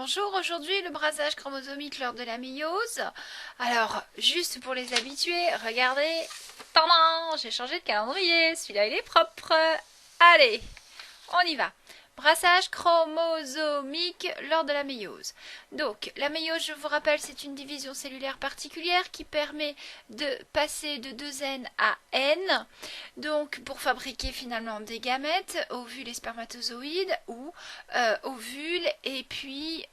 Bonjour, aujourd'hui le brassage chromosomique lors de la méiose. Alors, juste pour les habitués, regardez, tadam, j'ai changé de calendrier, celui-là il est propre. Allez, on y va. Brassage chromosomique lors de la méiose. Donc, la méiose, je vous rappelle, c'est une division cellulaire particulière qui permet de passer de 2N à N. Donc, pour fabriquer finalement des gamètes, ovules et spermatozoïdes, ou ovules et puis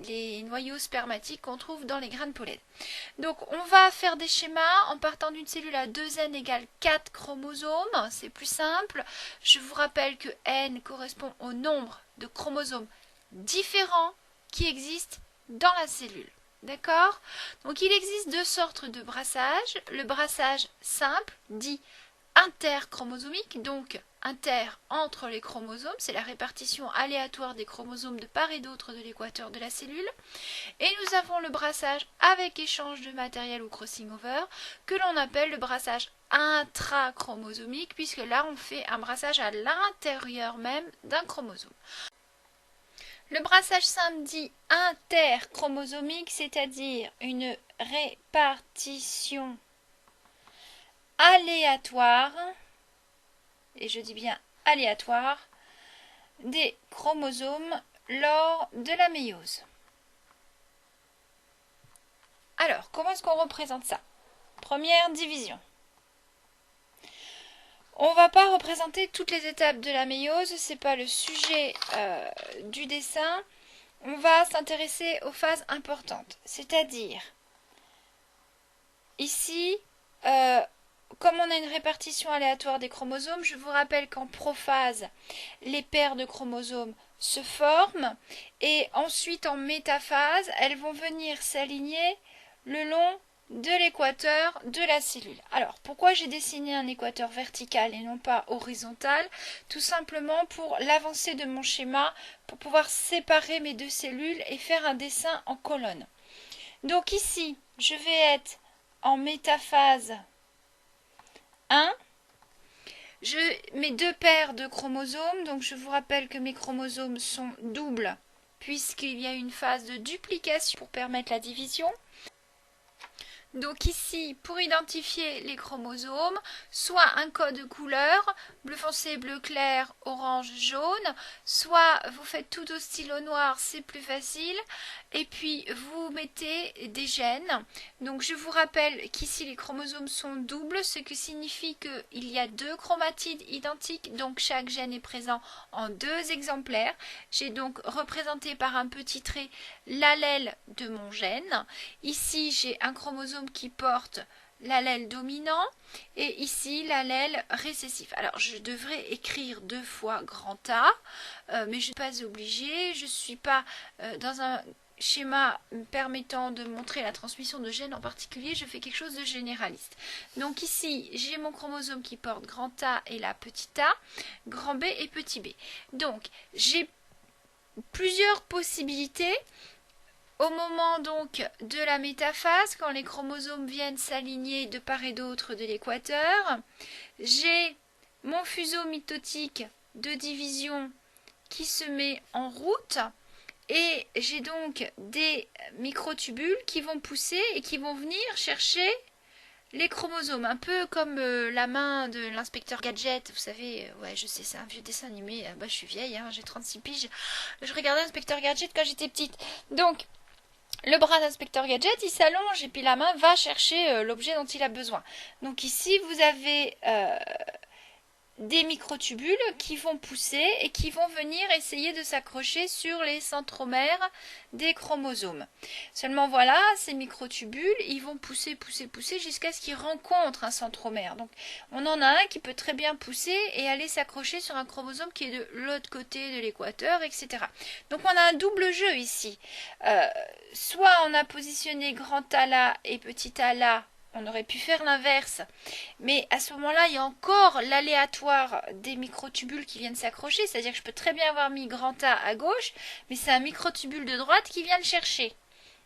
les noyaux spermatiques qu'on trouve dans les grains de pollen. Donc on va faire des schémas en partant d'une cellule à 2N égale 4 chromosomes, c'est plus simple. Je vous rappelle que N correspond au nombre de chromosomes différents qui existent dans la cellule. D'accord? Donc il existe deux sortes de brassage. Le brassage simple, dit interchromosomique, donc inter entre les chromosomes, c'est la répartition aléatoire des chromosomes de part et d'autre de l'équateur de la cellule. Et nous avons le brassage avec échange de matériel ou crossing over, que l'on appelle le brassage intrachromosomique, puisque là on fait un brassage à l'intérieur même d'un chromosome. Le brassage simple dit interchromosomique, c'est-à-dire une répartition aléatoire, et je dis bien aléatoire, des chromosomes lors de la méiose. Alors, comment est-ce qu'on représente ça? Première division. On ne va pas représenter toutes les étapes de la méiose, ce n'est pas le sujet du dessin. On va s'intéresser aux phases importantes, c'est-à-dire ici, comme on a une répartition aléatoire des chromosomes, je vous rappelle qu'en prophase, les paires de chromosomes se forment et ensuite en métaphase, elles vont venir s'aligner le long de l'équateur de la cellule. Alors, pourquoi j'ai dessiné un équateur vertical et non pas horizontal? Tout simplement pour l'avancée de mon schéma, pour pouvoir séparer mes deux cellules et faire un dessin en colonne. Donc ici, je vais être en métaphase 1. Mes deux paires de chromosomes, donc je vous rappelle que mes chromosomes sont doubles, puisqu'il y a une phase de duplication pour permettre la division. Donc ici, pour identifier les chromosomes, soit un code couleur, bleu foncé, bleu clair, orange, jaune, soit vous faites tout au stylo noir, c'est plus facile, et puis vous mettez des gènes. Donc je vous rappelle qu'ici les chromosomes sont doubles, ce qui signifie qu'il y a deux chromatides identiques, donc chaque gène est présent en deux exemplaires. J'ai donc représenté par un petit trait l'allèle de mon gène. Ici j'ai un chromosome qui porte l'allèle dominant et ici l'allèle récessif. Alors je devrais écrire deux fois grand A, mais je ne suis pas obligée, je ne suis pas dans un schéma permettant de montrer la transmission de gènes en particulier, je fais quelque chose de généraliste. Donc ici j'ai mon chromosome qui porte grand A et la petite a, grand B et petit b. Donc j'ai plusieurs possibilités. Au moment donc de la métaphase, quand les chromosomes viennent s'aligner de part et d'autre de l'équateur, j'ai mon fuseau mitotique de division qui se met en route et j'ai donc des microtubules qui vont pousser et qui vont venir chercher les chromosomes, un peu comme la main de l'inspecteur Gadget, vous savez, ouais je sais, c'est un vieux dessin animé, je suis vieille, hein, j'ai 36 piges, je regardais l'inspecteur Gadget quand j'étais petite, donc le bras d'inspecteur Gadget, il s'allonge et puis la main va chercher l'objet dont il a besoin. Donc ici, vous avez des microtubules qui vont pousser et qui vont venir essayer de s'accrocher sur les centromères des chromosomes. Seulement voilà, ces microtubules, ils vont pousser jusqu'à ce qu'ils rencontrent un centromère. Donc on en a un qui peut très bien pousser et aller s'accrocher sur un chromosome qui est de l'autre côté de l'équateur, etc. Donc on a un double jeu ici. Soit on a positionné grand A là et petit a là, on aurait pu faire l'inverse, mais à ce moment-là, il y a encore l'aléatoire des microtubules qui viennent s'accrocher, c'est-à-dire que je peux très bien avoir mis grand A à gauche, mais c'est un microtubule de droite qui vient le chercher.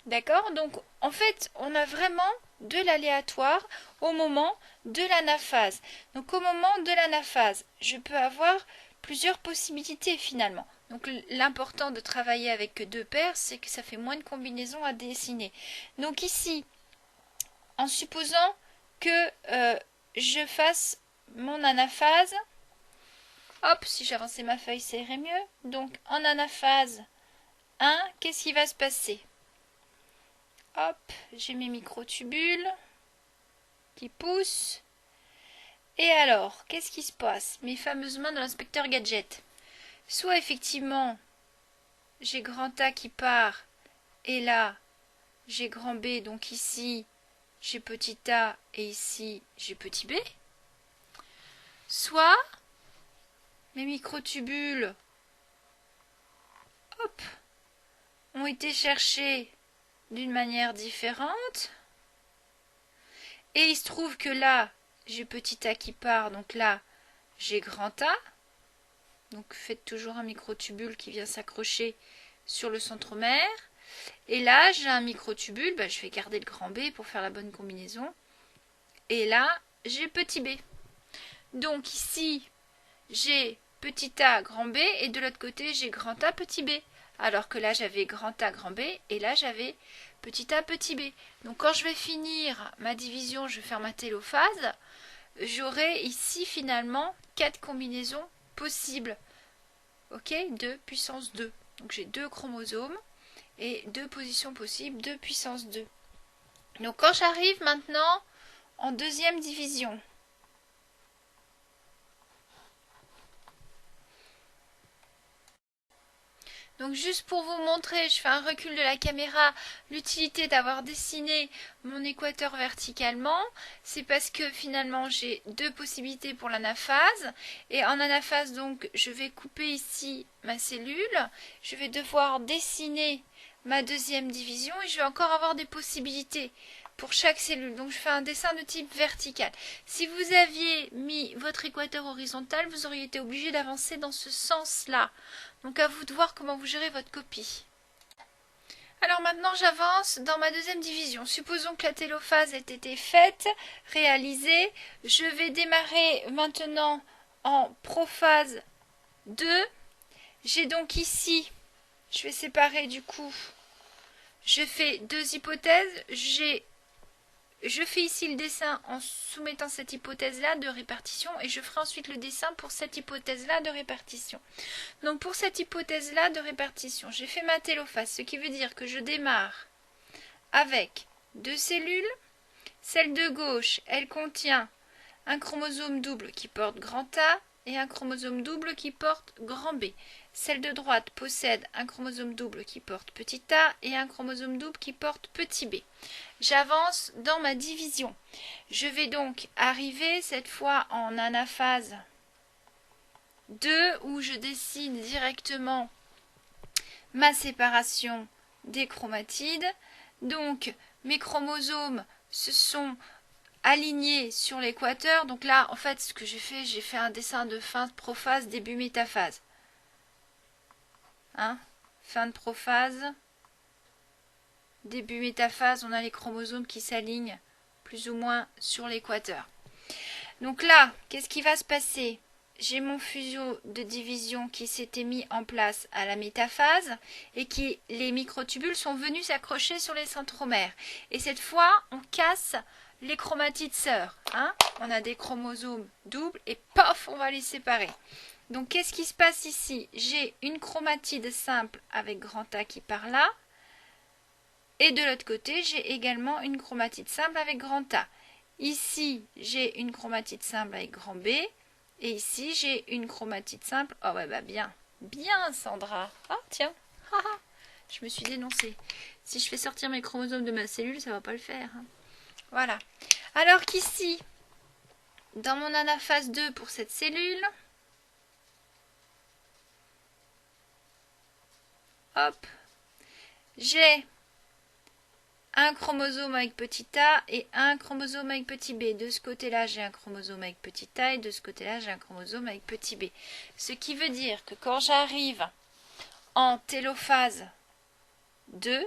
D'accord? Donc, en fait, on a vraiment de l'aléatoire au moment de l'anaphase. Donc, au moment de l'anaphase, je peux avoir plusieurs possibilités finalement. Donc l'important de travailler avec que 2 paires, c'est que ça fait moins de combinaisons à dessiner. Donc ici, en supposant que je fasse mon anaphase, hop, si j'avançais ma feuille, ça irait mieux. Donc en anaphase 1, qu'est-ce qui va se passer? Hop, j'ai mes microtubules qui poussent. Et alors, qu'est-ce qui se passe? Mes fameuses mains de l'inspecteur Gadget. Soit effectivement, j'ai grand A qui part, et là, j'ai grand B, donc ici, j'ai petit a, et ici, j'ai petit b. Soit, mes microtubules, hop, ont été cherchés d'une manière différente. Et il se trouve que là, j'ai petit a qui part, donc là, j'ai grand A. Donc faites toujours un microtubule qui vient s'accrocher sur le centromère. Et là, j'ai un microtubule, je vais garder le grand B pour faire la bonne combinaison. Et là, j'ai petit b. Donc ici, j'ai petit a, grand B, et de l'autre côté, j'ai grand A, petit b. Alors que là, j'avais grand A, grand B, et là, j'avais petit a, petit b. Donc quand je vais finir ma division, je vais faire ma télophase, j'aurai ici finalement 4 combinaisons possibles. Ok, 2 puissance 2. Donc j'ai 2 chromosomes et 2 positions possibles, 2 puissance 2. Donc quand j'arrive maintenant en deuxième division, donc juste pour vous montrer, je fais un recul de la caméra, l'utilité d'avoir dessiné mon équateur verticalement, c'est parce que finalement j'ai 2 possibilités pour l'anaphase. Et en anaphase, donc, je vais couper ici ma cellule, je vais devoir dessiner ma deuxième division et je vais encore avoir des possibilités pour chaque cellule. Donc je fais un dessin de type vertical. Si vous aviez mis votre équateur horizontal, vous auriez été obligé d'avancer dans ce sens-là. Donc à vous de voir comment vous gérez votre copie. Alors maintenant j'avance dans ma deuxième division. Supposons que la télophase ait été faite, réalisée. Je vais démarrer maintenant en prophase 2. J'ai donc ici, je vais séparer du coup, je fais 2 hypothèses. Je fais ici le dessin en soumettant cette hypothèse-là de répartition et je ferai ensuite le dessin pour cette hypothèse-là de répartition. Donc pour cette hypothèse-là de répartition, j'ai fait ma télophase, ce qui veut dire que je démarre avec 2 cellules. Celle de gauche, elle contient un chromosome double qui porte grand A et un chromosome double qui porte grand B. Celle de droite possède un chromosome double qui porte petit a et un chromosome double qui porte petit b. J'avance dans ma division. Je vais donc arriver cette fois en anaphase 2 où je dessine directement ma séparation des chromatides. Donc mes chromosomes se sont alignés sur l'équateur. Donc là, en fait, ce que j'ai fait un dessin de fin de prophase, début métaphase. Fin de prophase, début métaphase, on a les chromosomes qui s'alignent plus ou moins sur l'équateur. Donc là, qu'est-ce qui va se passer? J'ai mon fuseau de division qui s'était mis en place à la métaphase et les microtubules sont venus s'accrocher sur les centromères. Et cette fois, on casse les chromatides sœurs. On a des chromosomes doubles et pof, on va les séparer. Donc qu'est-ce qui se passe ici? J'ai une chromatide simple avec grand A qui part là. Et de l'autre côté, j'ai également une chromatide simple avec grand A. Ici, j'ai une chromatide simple avec grand B. Et ici, j'ai une chromatide simple. Oh ouais, bien. Bien, Sandra. Ah, tiens. Je me suis dénoncée. Si je fais sortir mes chromosomes de ma cellule, ça va pas le faire. Voilà. Alors qu'ici, dans mon anaphase 2 pour cette cellule, hop, j'ai un chromosome avec petit a et un chromosome avec petit b. De ce côté-là, j'ai un chromosome avec petit a et de ce côté-là, j'ai un chromosome avec petit b. Ce qui veut dire que quand j'arrive en télophase 2,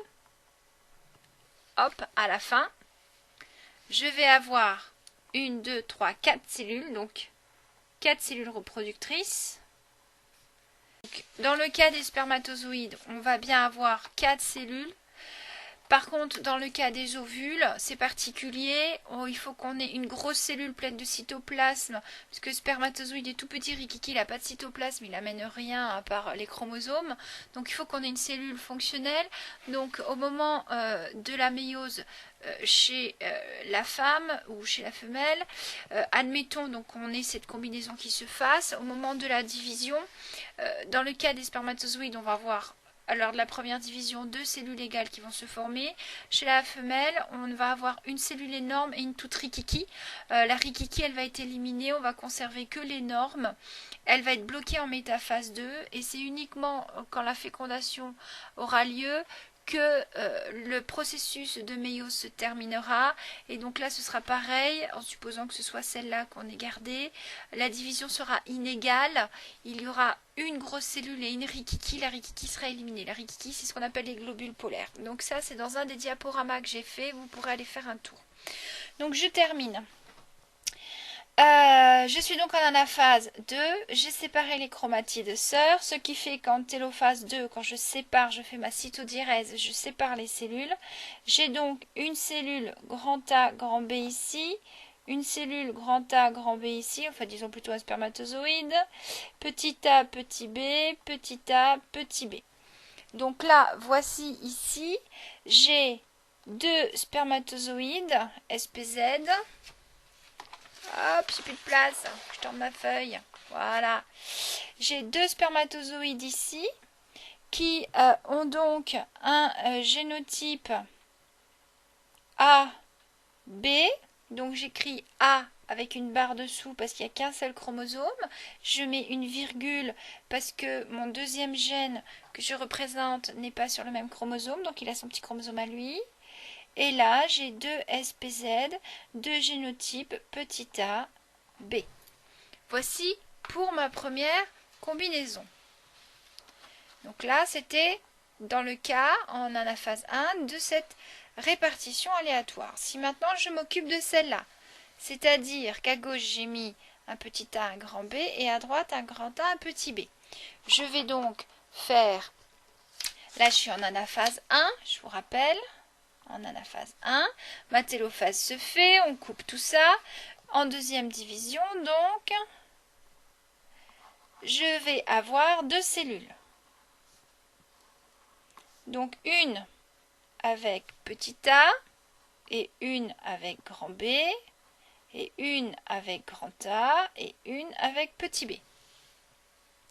hop, à la fin, je vais avoir 1, 2, 3, 4 cellules, donc 4 cellules reproductrices. Dans le cas des spermatozoïdes, on va bien avoir 4 cellules. Par contre, dans le cas des ovules, c'est particulier. Il faut qu'on ait une grosse cellule pleine de cytoplasme, parce que le spermatozoïde est tout petit, rikiki, il n'a pas de cytoplasme, il n'amène rien à part les chromosomes. Donc il faut qu'on ait une cellule fonctionnelle. Donc au moment de la méiose chez la femme ou chez la femelle, admettons donc qu'on ait cette combinaison qui se fasse. Au moment de la division, dans le cas des spermatozoïdes, on va avoir lors de la première division, 2 cellules égales qui vont se former. Chez la femelle, on va avoir une cellule énorme et une toute rikiki. La rikiki, elle va être éliminée, on va conserver que l'énorme. Elle va être bloquée en métaphase 2 et c'est uniquement quand la fécondation aura lieu que le processus de méiose se terminera, et donc là ce sera pareil, en supposant que ce soit celle-là qu'on ait gardée. La division sera inégale, il y aura une grosse cellule et une rikiki, la rikiki sera éliminée. La rikiki, c'est ce qu'on appelle les globules polaires. Donc ça, c'est dans un des diaporamas que j'ai fait, vous pourrez aller faire un tour. Donc je termine. Je suis donc en anaphase 2, j'ai séparé les chromatides sœurs, ce qui fait qu'en télophase 2, quand je sépare, je fais ma cytodiérèse, je sépare les cellules. J'ai donc une cellule grand A, grand B ici, une cellule grand A, grand B ici, enfin disons plutôt un spermatozoïde, petit a, petit b, petit a, petit b. Donc là, voici ici, j'ai 2 spermatozoïdes, SPZ. Hop, j'ai plus de place, je tourne ma feuille. Voilà. J'ai 2 spermatozoïdes ici qui ont donc un génotype A, B. Donc j'écris A avec une barre dessous parce qu'il n'y a qu'un seul chromosome. Je mets une virgule parce que mon deuxième gène que je représente n'est pas sur le même chromosome, donc il a son petit chromosome à lui. Et là, j'ai 2 SPZ, 2 génotypes petit a, B. Voici pour ma première combinaison. Donc là, c'était dans le cas, en anaphase 1, de cette répartition aléatoire. Si maintenant je m'occupe de celle-là, c'est-à-dire qu'à gauche, j'ai mis un petit a, un grand B, et à droite, un grand A, un petit b. Je vais donc faire, là je suis en anaphase 1, je vous rappelle, en anaphase 1, ma télophase se fait, on coupe tout ça. En deuxième division, donc, je vais avoir 2 cellules. Donc une avec petit a, et une avec grand B, et une avec grand A, et une avec petit b.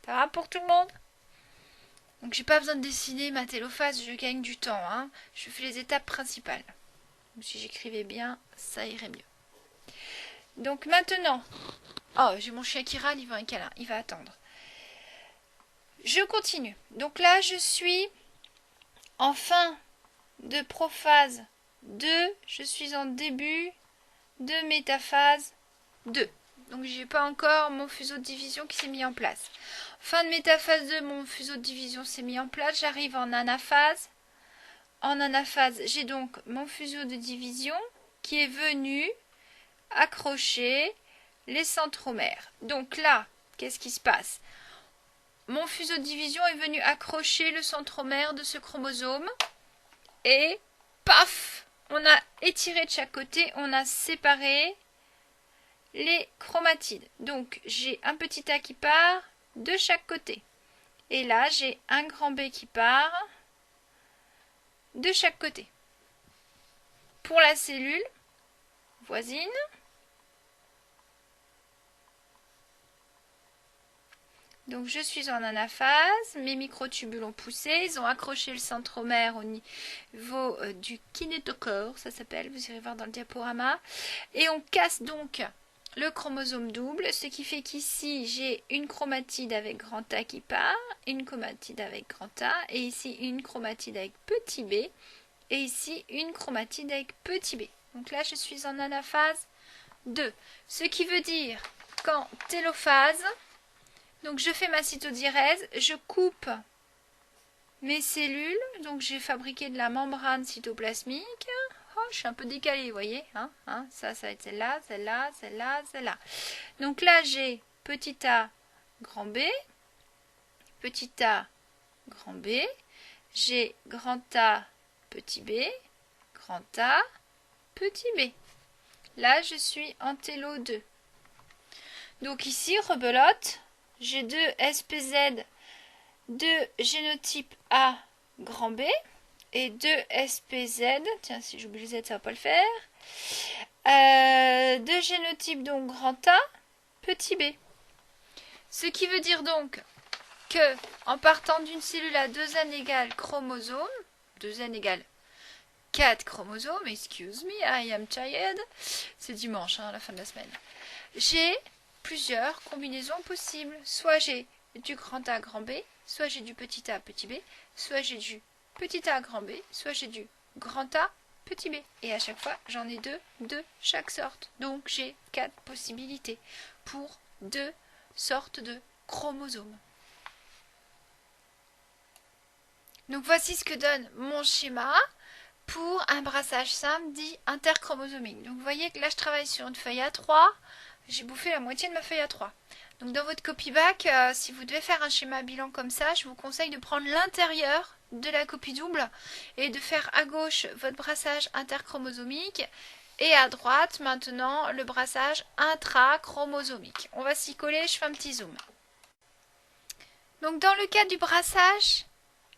Ça va pour tout le monde? Donc j'ai pas besoin de dessiner ma télophase, je gagne du temps. Hein. Je fais les étapes principales. Donc, si j'écrivais bien, ça irait mieux. Donc maintenant, oh, j'ai mon chien qui râle, il veut un câlin, il va attendre. Je continue. Donc là, je suis en fin de prophase 2, je suis en début de métaphase 2. Donc j'ai pas encore mon fuseau de division qui s'est mis en place. Fin de métaphase 2, mon fuseau de division s'est mis en place, j'arrive en anaphase. En anaphase, j'ai donc mon fuseau de division qui est venu accrocher les centromères. Donc là, qu'est-ce qui se passe? Mon fuseau de division est venu accrocher le centromère de ce chromosome et paf, on a étiré de chaque côté, on a séparé les chromatides. Donc j'ai un petit a qui part de chaque côté. Et là, j'ai un grand B qui part de chaque côté. Pour la cellule voisine, donc je suis en anaphase, mes microtubules ont poussé, ils ont accroché le centromère au niveau du kinétochore, ça s'appelle, vous irez voir dans le diaporama, et on casse donc le chromosome double, ce qui fait qu'ici j'ai une chromatide avec grand A qui part, une chromatide avec grand A, et ici une chromatide avec petit b, et ici une chromatide avec petit b. Donc là je suis en anaphase 2, ce qui veut dire qu'en télophase, donc je fais ma cytodiérèse, je coupe mes cellules, donc j'ai fabriqué de la membrane cytoplasmique. Oh, je suis un peu décalée, vous voyez, ça va être celle-là, celle-là, celle-là, celle-là. Donc là j'ai petit a, grand B, petit a, grand B. J'ai grand A, petit b, grand A, petit b. Là, je suis en télo 2. Donc ici, rebelote, j'ai deux SPZ, deux génotypes A, grand B, et deux SPZ, tiens, si j'oublie le Z, ça va pas le faire, deux génotypes, donc grand A, petit b. Ce qui veut dire donc que, en partant d'une cellule à 2n égale chromosome, 2n égale 4 chromosomes, excuse me, I am tired, c'est dimanche, à la fin de la semaine, j'ai plusieurs combinaisons possibles. Soit j'ai du grand A grand B, soit j'ai du petit a petit b, soit j'ai du petit a grand B, soit j'ai du grand A petit b. Et à chaque fois, j'en ai deux de chaque sorte. Donc j'ai 4 possibilités pour 2 sortes de chromosomes. Donc voici ce que donne mon schéma pour un brassage simple dit interchromosomique. Donc vous voyez que là je travaille sur une feuille A3, j'ai bouffé la moitié de ma feuille A3. Donc dans votre copy-back, si vous devez faire un schéma bilan comme ça, je vous conseille de prendre l'intérieur de la copie double et de faire à gauche votre brassage interchromosomique et à droite maintenant le brassage intrachromosomique. On va s'y coller, je fais un petit zoom. Donc dans le cas du brassage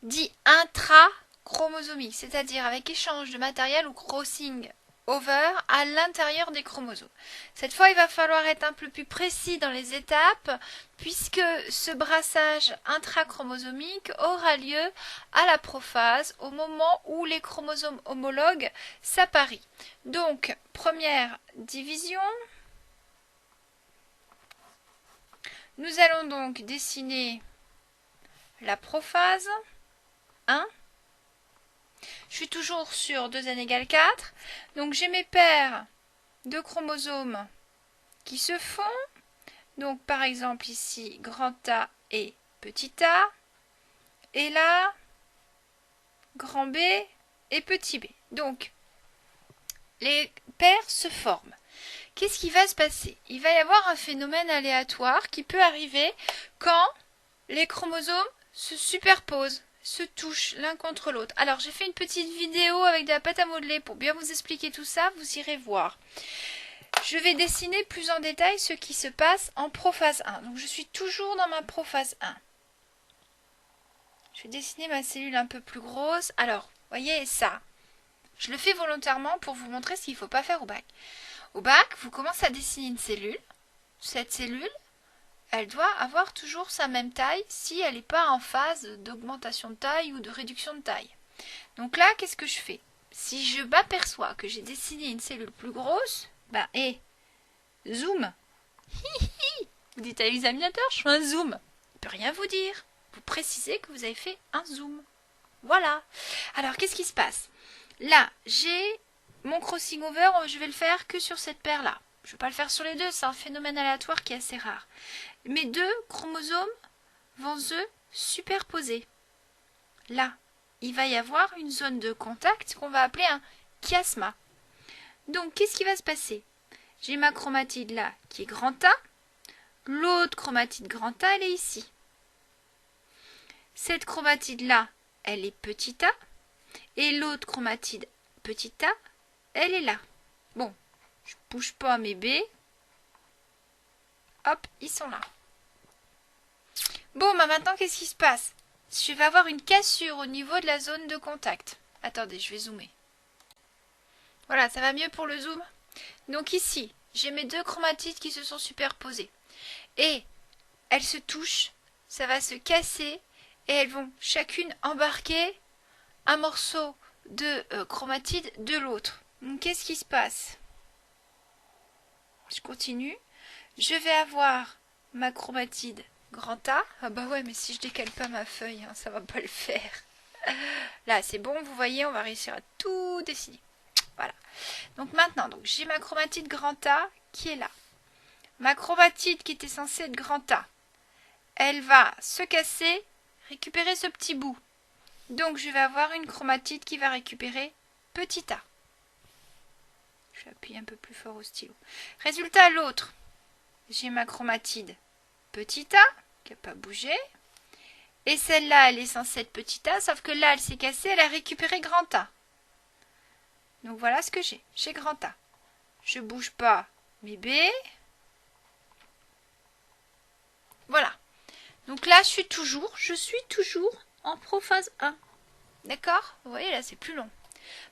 dit intrachromosomique, c'est-à-dire avec échange de matériel ou crossing over à l'intérieur des chromosomes. Cette fois, il va falloir être un peu plus précis dans les étapes puisque ce brassage intrachromosomique aura lieu à la prophase au moment où les chromosomes homologues s'apparient. Donc, première division. Nous allons donc dessiner la prophase 1. Je suis toujours sur 2n égale 4. Donc j'ai mes paires de chromosomes qui se font. Donc par exemple ici, grand A et petit a. Et là, grand B et petit b. Donc, les paires se forment. Qu'est-ce qui va se passer? Il va y avoir un phénomène aléatoire qui peut arriver quand les chromosomes se superposent, se touchent l'un contre l'autre. Alors j'ai fait une petite vidéo avec de la pâte à modeler pour bien vous expliquer tout ça, vous irez voir. Je vais dessiner plus en détail ce qui se passe en prophase 1. Donc je suis toujours dans ma prophase 1. Je vais dessiner ma cellule un peu plus grosse. Alors, vous voyez ça, je le fais volontairement pour vous montrer ce qu'il ne faut pas faire au bac. Au bac, vous commencez à dessiner une cellule. Cette cellule, elle doit avoir toujours sa même taille si elle n'est pas en phase d'augmentation de taille ou de réduction de taille. Donc là, qu'est-ce que je fais? Si je m'aperçois que j'ai dessiné une cellule plus grosse, zoom. Vous dites à l'examinateur, je fais un zoom. Il ne peut rien vous dire. Vous précisez que vous avez fait un zoom. Voilà. Alors, qu'est-ce qui se passe? Là, j'ai mon crossing over, je vais le faire que sur cette paire-là. Je ne vais pas le faire sur les deux, c'est un phénomène aléatoire qui est assez rare. Mes deux chromosomes vont se superposer. Là, il va y avoir une zone de contact qu'on va appeler un chiasma. Donc, qu'est-ce qui va se passer? J'ai ma chromatide là qui est grand A. L'autre chromatide grand A, elle est ici. Cette chromatide là, elle est petit a. Et l'autre chromatide petit a, elle est là. Bon, je ne bouge pas mes B. Hop, ils sont là. Bon, maintenant, qu'est-ce qui se passe? Je vais avoir une cassure au niveau de la zone de contact. Attendez, je vais zoomer. Voilà, ça va mieux pour le zoom. Donc ici, j'ai mes deux chromatides qui se sont superposées. Et elles se touchent, ça va se casser, et elles vont chacune embarquer un morceau de chromatide de l'autre. Donc qu'est-ce qui se passe? Je continue. Je vais avoir ma chromatide grand A. Ah bah ouais, mais si je décale pas ma feuille, hein, ça va pas le faire. Là, c'est bon, vous voyez, on va réussir à tout dessiner. Voilà. Donc maintenant, j'ai ma chromatide grand A qui est là. Ma chromatide qui était censée être grand A, elle va se casser, récupérer ce petit bout. Donc je vais avoir une chromatide qui va récupérer petit a. Je vais appuyer un peu plus fort au stylo. Résultat, l'autre. J'ai ma chromatide petit a, qui n'a pas bougé. Et celle-là, elle est censée être petit a, sauf que là, elle s'est cassée, elle a récupéré grand A. Donc voilà ce que j'ai. J'ai grand A. Je bouge pas mes B. Voilà. Donc là, je suis toujours en prophase 1. D'accord? Vous voyez, là, c'est plus long.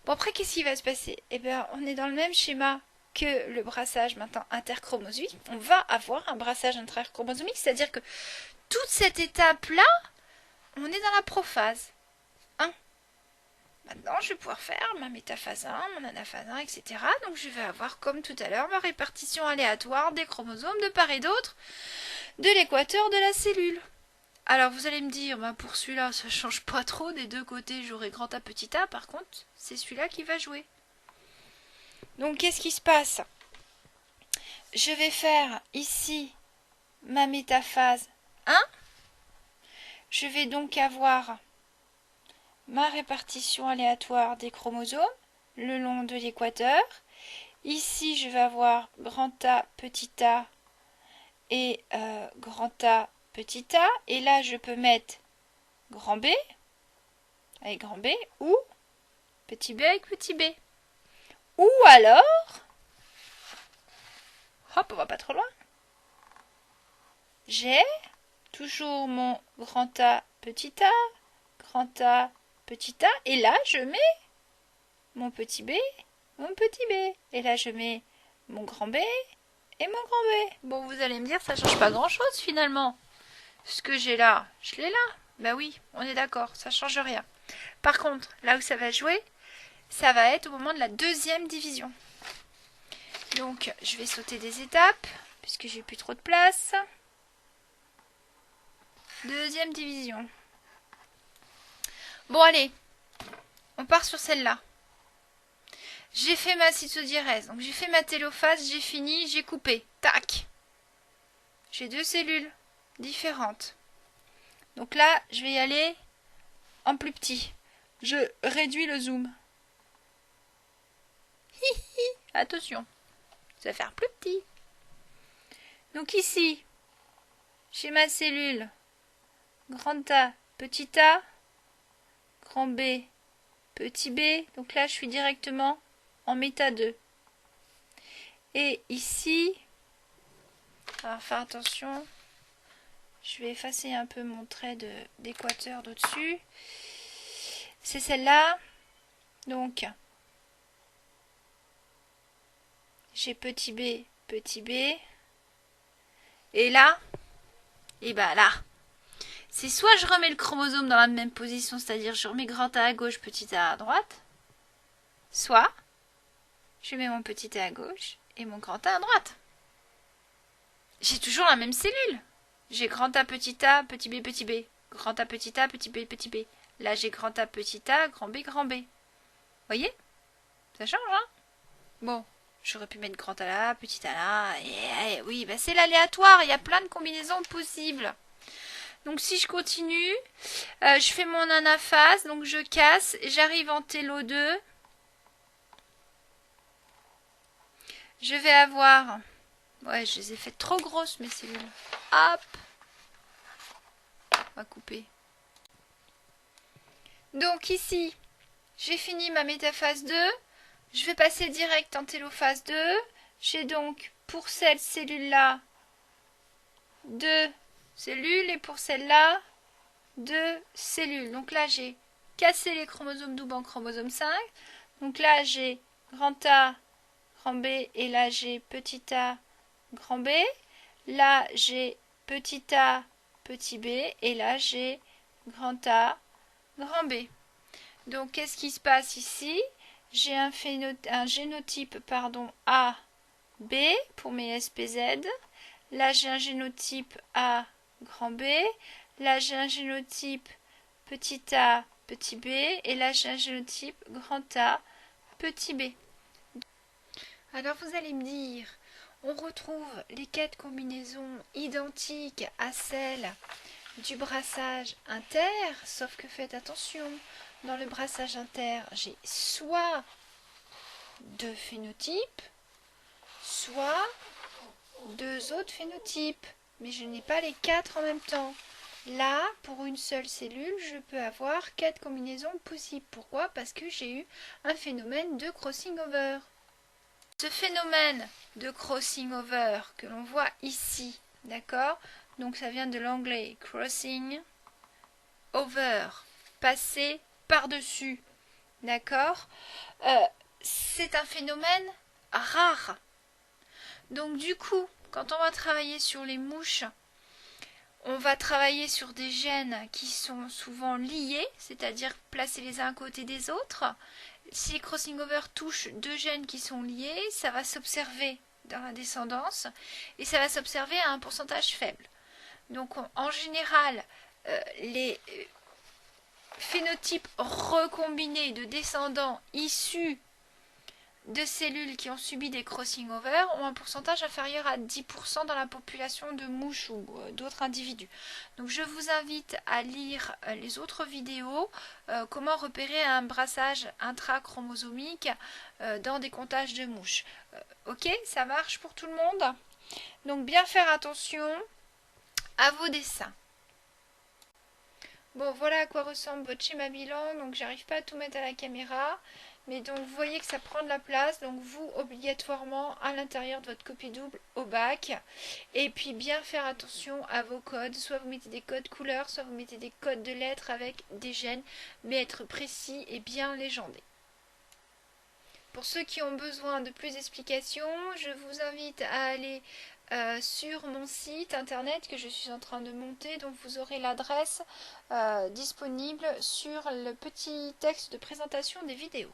Bon, après, qu'est-ce qui va se passer? Eh bien, on est dans le même schéma que le brassage maintenant interchromosomique. On va avoir un brassage interchromosomique, c'est-à-dire que toute cette étape-là, on est dans la prophase 1. Maintenant, je vais pouvoir faire ma métaphase 1, mon anaphase 1, etc. Donc, je vais avoir, comme tout à l'heure, ma répartition aléatoire des chromosomes de part et d'autre de l'équateur de la cellule. Alors, vous allez me dire, pour celui-là, ça change pas trop. Des deux côtés, j'aurai grand A, petit a. Par contre, c'est celui-là qui va jouer. Donc, qu'est-ce qui se passe? Je vais faire ici ma métaphase 1. Je vais donc avoir ma répartition aléatoire des chromosomes le long de l'équateur. Ici, je vais avoir grand A, petit a et grand A, petit a. Et là, je peux mettre grand B avec grand B ou petit b avec petit b. Ou alors, hop, on va pas trop loin. J'ai toujours mon grand A, petit a, grand A, petit a. Et là, je mets mon petit b, mon petit b. Et là, je mets mon grand B et mon grand B. Bon, vous allez me dire, ça change pas grand-chose finalement. Ce que j'ai là, je l'ai là. Ben oui, on est d'accord, ça change rien. Par contre, là où ça va jouer, ça va être au moment de la deuxième division. Donc, je vais sauter des étapes, puisque j'ai plus trop de place. Deuxième division. Bon, allez, on part sur celle-là. J'ai fait ma cytodiérèse, donc j'ai fait ma télophase, j'ai fini, j'ai coupé. Tac. J'ai deux cellules différentes. Donc là, je vais y aller en plus petit. Je réduis le zoom. Attention, ça va faire plus petit. Donc ici, j'ai ma cellule grand A, petit a, grand B, petit b. Donc là, je suis directement en méta 2. Et ici, alors faire attention, je vais effacer un peu mon trait d'équateur d'au-dessus. C'est celle-là. Donc, j'ai petit b, petit b. Et là, et ben là, c'est soit je remets le chromosome dans la même position, c'est-à-dire je remets grand A à gauche, petit a à droite, soit je mets mon petit a à gauche et mon grand A à droite. J'ai toujours la même cellule. J'ai grand A, petit B, petit B. Grand A, petit B, petit B. Là, j'ai grand A, petit a, grand B, grand B. Voyez? Ça change, hein? Bon, j'aurais pu mettre grand A là, petit a là. Et oui, bah c'est l'aléatoire. Il y a plein de combinaisons possibles. Donc, si je continue, je fais mon anaphase. Donc, je casse. J'arrive en télo 2. Je vais avoir... Ouais, je les ai faites trop grosses, mes cellules. Hop! On va couper. Donc ici, j'ai fini ma métaphase 2. Je vais passer direct en télophase 2. J'ai donc pour cette cellule-là 2 cellules et pour celle-là 2 cellules. Donc là, j'ai cassé les chromosomes doubles en chromosome 5. Donc là, j'ai grand A, grand B et là, j'ai petit a, grand B. Là, j'ai petit a, petit b et là, j'ai grand A, grand B. Donc, qu'est-ce qui se passe ici? J'ai un génotype A, B pour mes SPZ. Là, j'ai un génotype A, grand B. Là, j'ai un génotype petit a, petit b. Et là, j'ai un génotype grand A, petit b. Alors, vous allez me dire, on retrouve les 4 combinaisons identiques à celles du brassage inter, sauf que faites attention, dans le brassage inter, j'ai soit 2 phénotypes, soit 2 autres phénotypes, mais je n'ai pas les 4 en même temps. Là, pour une seule cellule, je peux avoir 4 combinaisons possibles. Pourquoi? Parce que j'ai eu un phénomène de crossing over. Ce phénomène de crossing over que l'on voit ici, d'accord? Donc ça vient de l'anglais crossing over, passer par-dessus, d'accord? C'est un phénomène rare. Donc du coup, quand on va travailler sur les mouches, on va travailler sur des gènes qui sont souvent liés, c'est-à-dire placés les uns à côté des autres. Si les crossing over touchent deux gènes qui sont liés, ça va s'observer dans la descendance et ça va s'observer à un pourcentage faible. Donc en général, les phénotypes recombinés de descendants issus de cellules qui ont subi des crossing over ont un pourcentage inférieur à 10% dans la population de mouches ou d'autres individus. Donc je vous invite à lire les autres vidéos, comment repérer un brassage intrachromosomique dans des comptages de mouches. Ok, ça marche pour tout le monde? Donc bien faire attention à vos dessins. Bon, voilà à quoi ressemble votre schéma bilan. Donc j'arrive pas à tout mettre à la caméra. Mais donc vous voyez que ça prend de la place, donc vous obligatoirement à l'intérieur de votre copie double au bac. Et puis bien faire attention à vos codes, soit vous mettez des codes couleurs, soit vous mettez des codes de lettres avec des gènes, mais être précis et bien légendé. Pour ceux qui ont besoin de plus d'explications, je vous invite à aller sur mon site internet que je suis en train de monter, donc vous aurez l'adresse disponible sur le petit texte de présentation des vidéos.